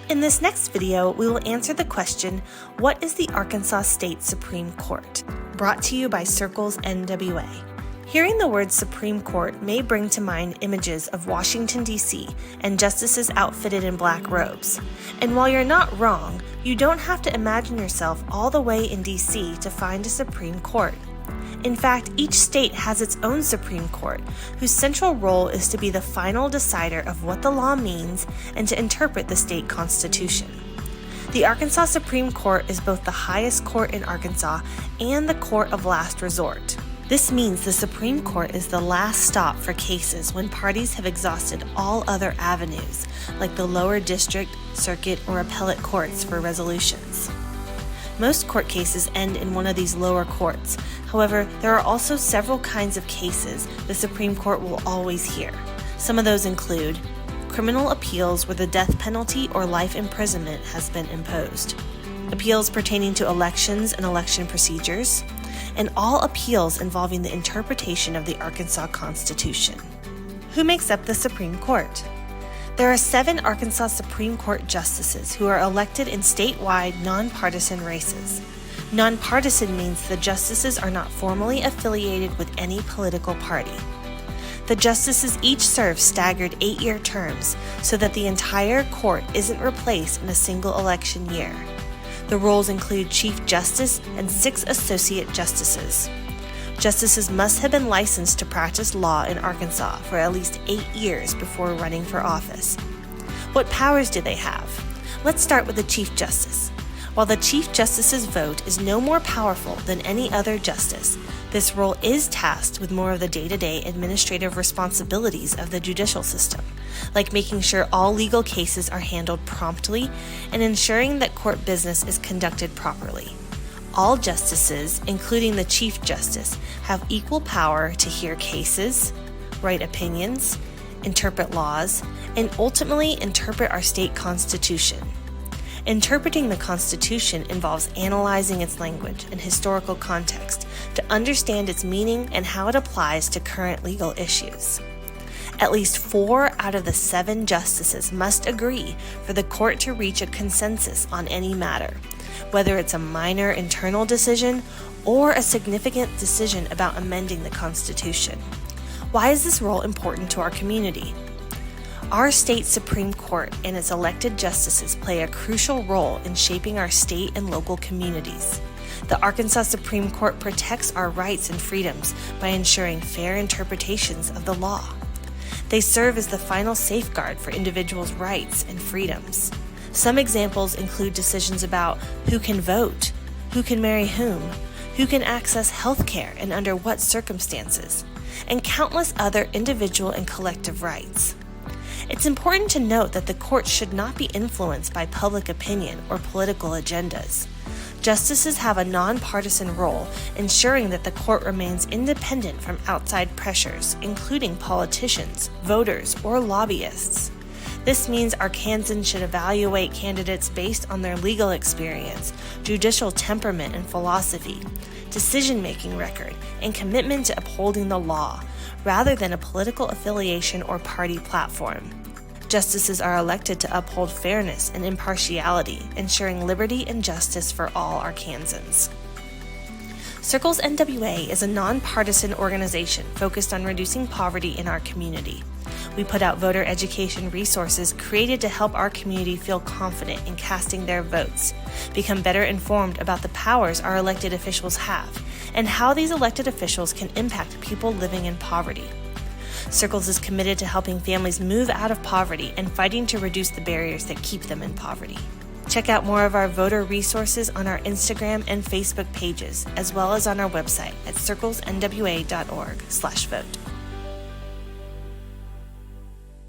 In this next video, we will answer the question, what is the Arkansas State Supreme Court? Brought to you by Circles NWA. Hearing the word Supreme Court may bring to mind images of Washington, D.C. and justices outfitted in black robes. And while you're not wrong, you don't have to imagine yourself all the way in D.C. to find a Supreme Court. In fact, each state has its own Supreme Court, whose central role is to be the final decider of what the law means and to interpret the state constitution. The Arkansas Supreme Court is both the highest court in Arkansas and the court of last resort. This means the Supreme Court is the last stop for cases when parties have exhausted all other avenues, like the lower district, circuit, or appellate courts for resolutions. Most court cases end in one of these lower courts. However, there are also several kinds of cases the Supreme Court will always hear. Some of those include criminal appeals where the death penalty or life imprisonment has been imposed, appeals pertaining to elections and election procedures, and all appeals involving the interpretation of the Arkansas Constitution. Who makes up the Supreme Court? There are 7 Arkansas Supreme Court justices who are elected in statewide nonpartisan races. Nonpartisan means the justices are not formally affiliated with any political party. The justices each serve staggered 8-year terms so that the entire court isn't replaced in a single election year. The roles include Chief Justice and 6 Associate Justices. Justices must have been licensed to practice law in Arkansas for at least 8 years before running for office. What powers do they have? Let's start with the Chief Justice. While the Chief Justice's vote is no more powerful than any other justice, this role is tasked with more of the day-to-day administrative responsibilities of the judicial system, like making sure all legal cases are handled promptly and ensuring that court business is conducted properly. All justices, including the Chief Justice, have equal power to hear cases, write opinions, interpret laws, and ultimately interpret our state constitution. Interpreting the Constitution involves analyzing its language and historical context to understand its meaning and how it applies to current legal issues. At least 4 out of the 7 justices must agree for the court to reach a consensus on any matter, whether it's a minor internal decision or a significant decision about amending the Constitution. Why is this role important to our community? Our state Supreme Court and its elected justices play a crucial role in shaping our state and local communities. The Arkansas Supreme Court protects our rights and freedoms by ensuring fair interpretations of the law. They serve as the final safeguard for individuals' rights and freedoms. Some examples include decisions about who can vote, who can marry whom, who can access health care and under what circumstances, and countless other individual and collective rights. It's important to note that the court should not be influenced by public opinion or political agendas. Justices have a nonpartisan role, ensuring that the court remains independent from outside pressures, including politicians, voters, or lobbyists. This means Arkansans should evaluate candidates based on their legal experience, judicial temperament and philosophy, decision-making record, and commitment to upholding the law, rather than a political affiliation or party platform. Justices are elected to uphold fairness and impartiality, ensuring liberty and justice for all Arkansans. Circles NWA is a nonpartisan organization focused on reducing poverty in our community. We put out voter education resources created to help our community feel confident in casting their votes, become better informed about the powers our elected officials have, and how these elected officials can impact people living in poverty. Circles is committed to helping families move out of poverty and fighting to reduce the barriers that keep them in poverty. Check out more of our voter resources on our Instagram and Facebook pages, as well as on our website at circlesnwa.org/vote.